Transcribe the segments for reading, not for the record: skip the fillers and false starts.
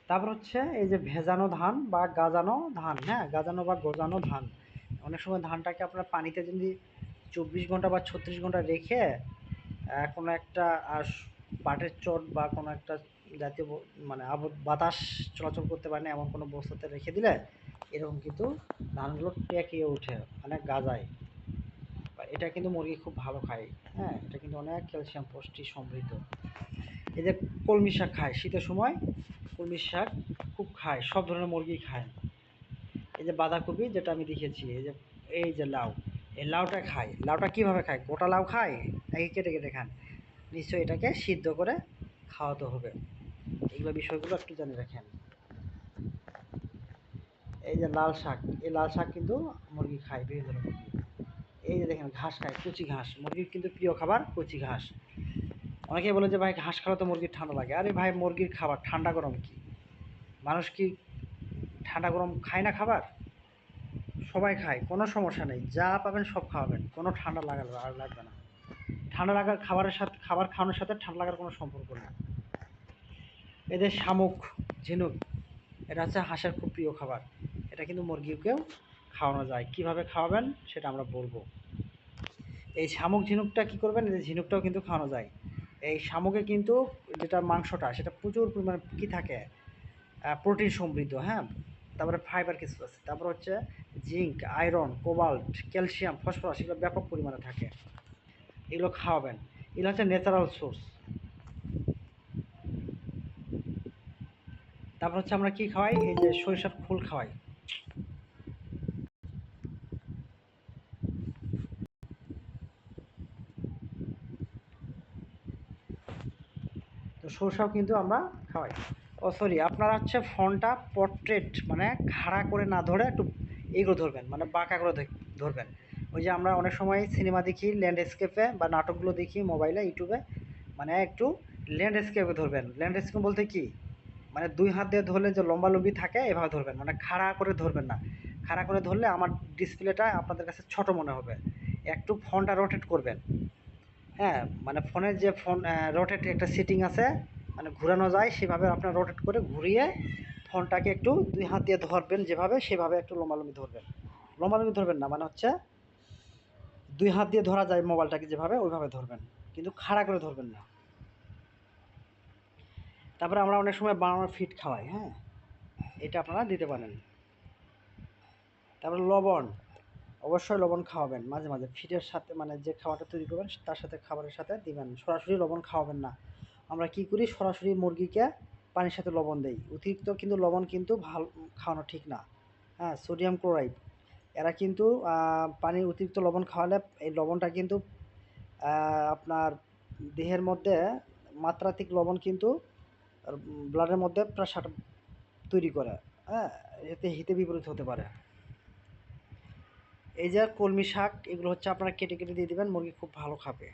তারপর হচ্ছে এই যে ভেজানো ধান বা গাজানো ধান, হ্যাঁ, গাজানো বা গজানো ধান। অনেক সময় ধানটাকে আপনার পানিতে যদি 24 ঘন্টা বা 36 ঘন্টা রেখে কোনো একটা পাটের চট বা কোনো একটা জাতীয় মানে বাতাস চলাচল করতে পারে না এমন কোনো বস্তুতে রেখে দিলে এরকম কিন্তু ধানগুলো টেকিয়ে ওঠে, মানে গাজায়। এটা কিন্তু মুরগি খুব ভালো খায়। হ্যাঁ, এটা কিন্তু অনেক ক্যালসিয়াম পুষ্টি সমৃদ্ধ। এই যে কলমি শাক খায় শীতের সময়, কলমি শাক খুব খায়, সব ধরনের মুরগি খায়। এই যে বাঁধাকপি যেটা আমি দেখিয়েছি, এই যে লাউ, এই লাউটা খায়। লাউটা কীভাবে খায়? গোটা লাউ খায় নাকি কেটে কেটে খান? নিশ্চয়ই এটাকে সিদ্ধ করে খাওয়াতে হবে। এগুলো বিষয়গুলো একটু জেনে রাখেন। এই যে লাল শাক, এই লাল শাক কিন্তু মুরগি খায়, বিভিন্ন ধরনের মুরগি। এই যে দেখেন ঘাস খায়, কচি ঘাস, মুরগির কিন্তু প্রিয় খাবার কচি ঘাস। অনেকেই বলে যে ভাই ঘাস খাওয়া তো মুরগির ঠান্ডা লাগে। আরে ভাই, মুরগির খাবার ঠান্ডা গরম কি? মানুষ কি ঠান্ডা গরম খায় না খাবার? সবাই খায়, কোনো সমস্যা নেই, যা পাবেন সব খাওয়াবেন, কোনো ঠান্ডা লাগবে না। ঠান্ডা লাগার খাবারের সাথে, খাবার খাওয়ানোর সাথে ঠান্ডা লাগার কোনো সম্পর্ক নেই। এদের শামুক, ঝিনুক, এটা হচ্ছে হাঁসের খুব প্রিয় খাবার। এটা কিন্তু মুরগিকেও খাওয়ানো যায়। কিভাবে খাওয়াবেন সেটা আমরা বলবো। এই শামুক ঝিনুকটা কী করবেন, এই ঝিনুকটাও কিন্তু খাওয়ানো যায়। এই শামুকে কিন্তু যেটা মাংসটা সেটা প্রচুর পরিমাণে কী থাকে, প্রোটিন সমৃদ্ধ, হ্যাঁ। তারপরে ফাইবার কিছু আছে, তারপর হচ্ছে zinc, iron, cobalt, calcium, phosphorus, এগুলো ব্যাপক পরিমাণে থাকে। এগুলো খাওয়াবেন। এগুলো হচ্ছে ন্যাচারাল সোর্স। তারপর হচ্ছে আমরা কি খাওয়াই, এই যে সরিষার ফুল খাওয়াই। তো সরষাও কিন্তু আমরা খাওয়াই। ও সরি, আপনারা হচ্ছে ফোনটা পোর্ট্রেট মানে খাড়া করে না ধরে একটু এগুলো ধরবেন, মানে বাঁকা করে ধরবেন। ওই যে আমরা অনেক সময় সিনেমা দেখি ল্যান্ডস্কেপে, বা নাটকগুলো দেখি মোবাইলে, ইউটিউবে, মানে একটু ল্যান্ডস্কেপে ধরবেন। ল্যান্ডস্কেপ বলতে কি, মানে 2 হাত দিয়ে ধরলে যে লম্বালম্বি থাকে এভাবে ধরবেন, মানে খাড়া করে ধরবেন না। খাড়া করে ধরলে আমার ডিসপ্লেটা আপনাদের কাছে ছোট মনে হবে। একটু ফোনটা রোটেট করবেন। হ্যাঁ, মানে ফোনের যে রোটেট একটা সেটিং আছে, মানে ঘোরানো যায়, সেভাবে আপনার রোটেট করে ঘুরিয়ে ফোনটাকে একটু 2 হাত দিয়ে ধরবেন, যেভাবে সেভাবে একটু লম্বালম্বি ধরবেন। লম্বালম্বি ধরবেন না, মানে হচ্ছে 2 হাত দিয়ে ধরা যায় মোবাইলটাকে যেভাবে, ওইভাবে ধরবেন, কিন্তু খাড়া করে ধরবেন না। তারপরে আমরা অনেক সময় বানানোর ফিট খাওয়াই, হ্যাঁ, এটা আপনারা দিতে পারেন। তারপরে লবণ, অবশ্যই লবণ খাওয়াবেন মাঝে মাঝে ফিটের সাথে, মানে যে খাবারটা তৈরি করবেন তার সাথে, খাবারের সাথে দিবেন। সরাসরি লবণ খাওয়াবেন না। আমরা কি করি, সরাসরি মুরগিকে পানির সাথে লবণ দেই। অতিরিক্ত কিন্তু লবণ কিন্তু ভালো খাওয়ানো ঠিক না। হ্যাঁ, সোডিয়াম ক্লোরাইড, এরা কিন্তু পানির অতিরিক্ত লবণ খাওয়ালে এই লবণটা কিন্তু আপনার দেহের মধ্যে মাত্রাতিক লবণ কিন্তু ব্লাডের মধ্যে প্রেশার তৈরি করে। হ্যাঁ, এতে হিতে বিপরীত হতে পারে। এই যে কলমি শাক, এগুলো হচ্ছে আপনারা কেটে কেটে দিয়ে দেবেন, মুরগি খুব ভালো খাবে।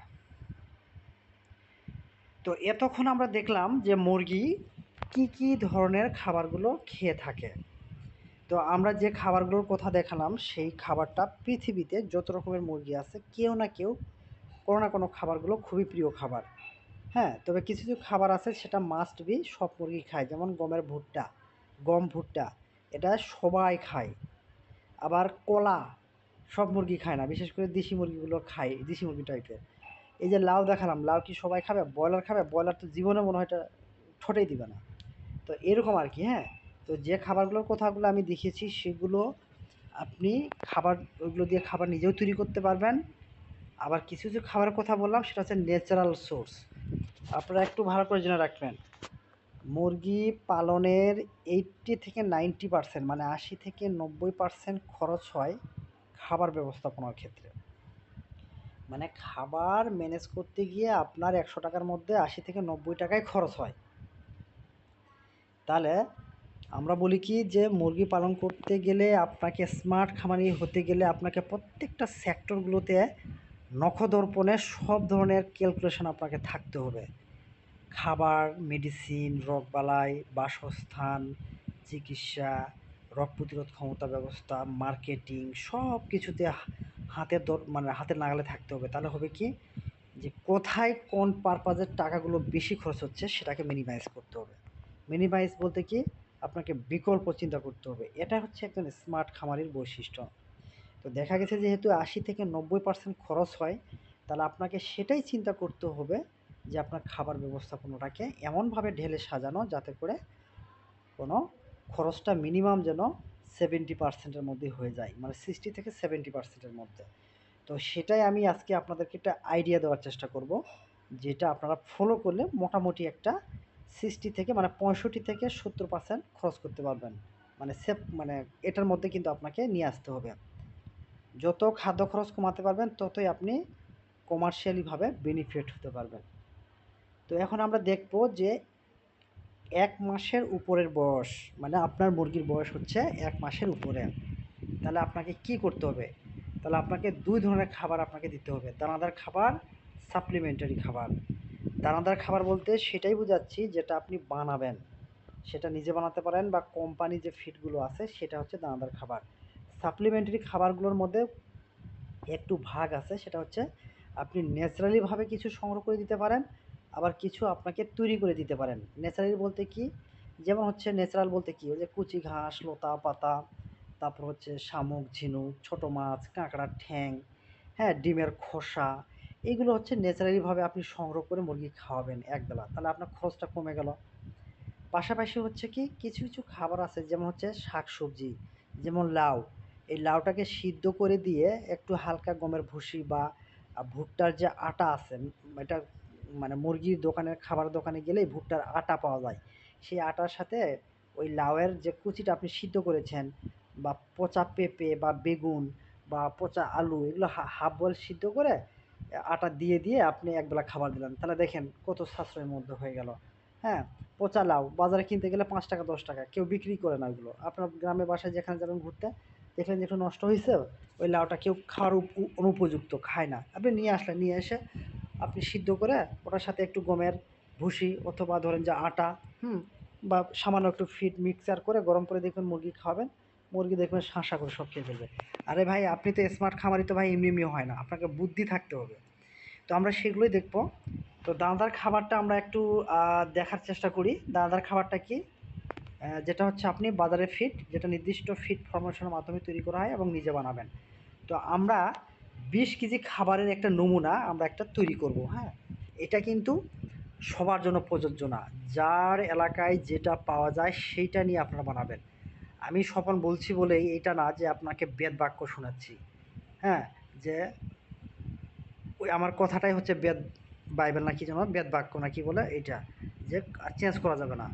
তো এতক্ষণ আমরা দেখলাম যে মুরগি কি কি ধরনের খাবারগুলো খেয়ে থাকে। তো আমরা যে খাবারগুলোর কথা দেখালাম, সেই খাবারটা পৃথিবীতে যত রকমের মুরগি আছে, কেউ না কেউ কোনো না কোনো খাবারগুলো খুবই প্রিয় খাবার। হ্যাঁ, তবে কিছু কিছু খাবার আছে সেটা মাস্ট বি, সব মুরগি খায়। যেমন গমের ভুট্টা, গম ভুট্টা, এটা সবাই খায়। আবার কলা সব মুরগি খায় না, বিশেষ করে দেশি মুরগিগুলো খায়, দেশি মুরগি টাইপের। এই যে লাউ দেখালাম, লাউ কি সবাই খাবে? ব্রয়লার খাবে? ব্রয়লার তো জীবনে মনে হয় এটা ঠোঁটেই দিবে না। তো এরকম আর কি, হ্যাঁ। তো যে খাবারগুলোর কথাগুলো আমি দেখিয়েছি সেগুলো আপনি খাবার, ওইগুলো দিয়ে খাবার নিজেও তৈরি করতে পারবেন। আবার কিছু কিছু খাবারের কথা বললাম সেটা হচ্ছে ন্যাচারাল সোর্স। আপনারা একটু ভালো করে জেনে রাখবেন, মুরগি পালনের 80 থেকে 90%, মানে 80 থেকে 90% খরচ হয় খাবার ব্যবস্থাপনার ক্ষেত্রে। মানে খাবার ম্যানেজ করতে গিয়ে আপনার 100 টাকার মধ্যে 80 থেকে 90 টাকাই খরচ হয়। তাহলে আমরা বলি কি, যে মুরগি পালন করতে গেলে, আপনাকে স্মার্ট খামারি হতে গেলে আপনাকে প্রত্যেকটা সেক্টরগুলোতে নখদর্পণে সব ধরনের ক্যালকুলেশন আপনাকে থাকতে হবে। খাবার, মেডিসিন, রোগবালাই, বাসস্থান, চিকিৎসা, রোগ প্রতিরোধ ক্ষমতা ব্যবস্থা, মার্কেটিং, সব কিছুতে মানে হাতের নাগালে থাকতে হবে। তাহলে হবে কি, যে কোথায় কোন পারপাজের টাকাগুলো বেশি খরচ হচ্ছে সেটাকে মিনিমাইজ করতে হবে। মিনিমাইজ বলতে কি, আপনাকে বিকল্প চিন্তা করতে হবে। এটা হচ্ছে একজন স্মার্ট খামারির বৈশিষ্ট্য। তো দেখা গেছে যেহেতু 80 থেকে 90% খরচ হয়, তাহলে আপনাকে সেটাই চিন্তা করতে হবে যে আপনার খাবার ব্যবস্থাপনাটাকে এমনভাবে ঢেলে সাজানো যাতে করে কোনো খরচটা মিনিমাম যেন 70% মধ্যে হয়ে যায়, মানে 60 থেকে 70% মধ্যে। তো সেটাই আমি আজকে আপনাদেরকে একটা আইডিয়া দেওয়ার চেষ্টা করব, যেটা আপনারা ফলো করলে মোটামুটি একটা 60 থেকে মানে 65 থেকে 70% খরচ করতে পারবেন। মানে মানে এটার মধ্যে কিন্তু আপনাকে নিয়ে আসতে হবে। যত খাদ্য খরচ কমাতে পারবেন ততই আপনি কমার্শিয়ালিভাবে বেনিফিট হতে পারবেন। তো এখন আমরা দেখব যে 1 মাসের উপরের বয়স, মানে আপনার মুরগির বয়স হচ্ছে 1 মাসের উপরে, তাহলে আপনাকে কি করতে হবে? তাহলে আপনাকে 2 ধরনের খাবার আপনাকে দিতে হবে। দানাদার খাবার, সাপ্লিমেন্টারি খাবার। দানাদার খাবার বলতে সেটাই বোঝাচ্ছি যেটা আপনি বানাবেন। সেটা নিজে বানাতে পারেন বা কোম্পানি যে ফিডগুলো আছে সেটা হচ্ছে দানাদার খাবার। সাপ্লিমেন্টারি খাবারগুলোর মধ্যে একটু ভাগ আছে, সেটা হচ্ছে আপনি ন্যাচারালিভাবে কিছু সংগ্রহ করে দিতে পারেন, আবার কিছু আপনাকে তৈরি করে দিতে পারেন। ন্যাচারালি বলতে কি? যেমন হচ্ছে ন্যাচারাল বলতে কি? ওই যে কুচি ঘাস, লতা পাতা, তারপর হচ্ছে শামুক, ঝিনুক, ছোটো মাছ, কাঁকড়ার ঠ্যাং, হ্যাঁ, ডিমের খোসা, এগুলো হচ্ছে ন্যাচারালিভাবে আপনি সংগ্রহ করে মুরগি খাওয়াবেন একবেলা, তাহলে আপনার খরচটা কমে গেল। পাশাপাশি হচ্ছে কি কিছু কিছু খাবার আছে যেমন হচ্ছে শাকসবজি, যেমন লাউ। এই লাউটাকে সিদ্ধ করে দিয়ে একটু হালকা গমের ভুসি বা ভুট্টার যে আটা আছে, এটা মানে মুরগির দোকানের খাবার দোকানে গেলেই ভুট্টার আটা পাওয়া যায়। সেই আটার সাথে ওই লাউয়ের যে কুচিটা আপনি সিদ্ধ করেছেন, বা পচা পেঁপে বা বেগুন বা পচা আলু, এগুলো হাফ বয়েল সিদ্ধ করে আটা দিয়ে দিয়ে আপনি একবেলা খাবার দিলেন, তাহলে দেখেন কত সাশ্রয়ের মধ্যে হয়ে গেল। হ্যাঁ, পচা লাউ বাজারে কিনতে গেলে 5 টাকা 10 টাকা, কেউ বিক্রি করে না ওইগুলো। আপনার গ্রামে বাসায় যেখানে যাবেন ঘুরতে, দেখলেন যে একটু নষ্ট হয়েছে, ওই লাউটা কেউ খাওয়ার অনুপযুক্ত, খায় না, আপনি নিয়ে আসলেন, নিয়ে এসে আপনি সিদ্ধ করে ওটার সাথে একটু গমের ভুসি অথবা ধরেন যে আটা, হুম, বা সামান্য একটু ফিড মিক্সচার করে গরম করে দেখবেন মুরগি খাওয়াবেন, মুরগি দেখবেন শাঁসা করে সব খেয়ে ফেলবে। আরে ভাই, আপনি তো স্মার্ট খামারি, তো ভাই এমনি এমনি হয় না, আপনাকে বুদ্ধি থাকতে হবে। তো আমরা সেগুলোই দেখব। তো দানাদার খাবারটা আমরা একটু দেখার চেষ্টা করি। দানাদার খাবারটা কি? যেটা হচ্ছে আপনি বাজারে ফিড, যেটা নির্দিষ্ট ফিড ফরমেশনের মাধ্যমে তৈরি করা হয় এবং নিজে বানাবেন। তো আমরা 20 কেজি খাবারের একটা নমুনা আমরা একটা তৈরি করব, হ্যাঁ? এটা কিন্তু সবার জন্য প্রযোজ্য না। যার এলাকায় যেটা পাওয়া যায় সেইটা নিয়ে আপনারা বানাবেন। আমি স্বপন বলছি বলেই এটা না যে আপনাকে বেদ বাক্য শোনাচ্ছি, হ্যাঁ? যে ওই আমার কথাটাই হচ্ছে বেদ, বাইবেল না কি যেন বেদ বাক্য না কি বলে এইটা, যে চেঞ্জ করা যাবে না।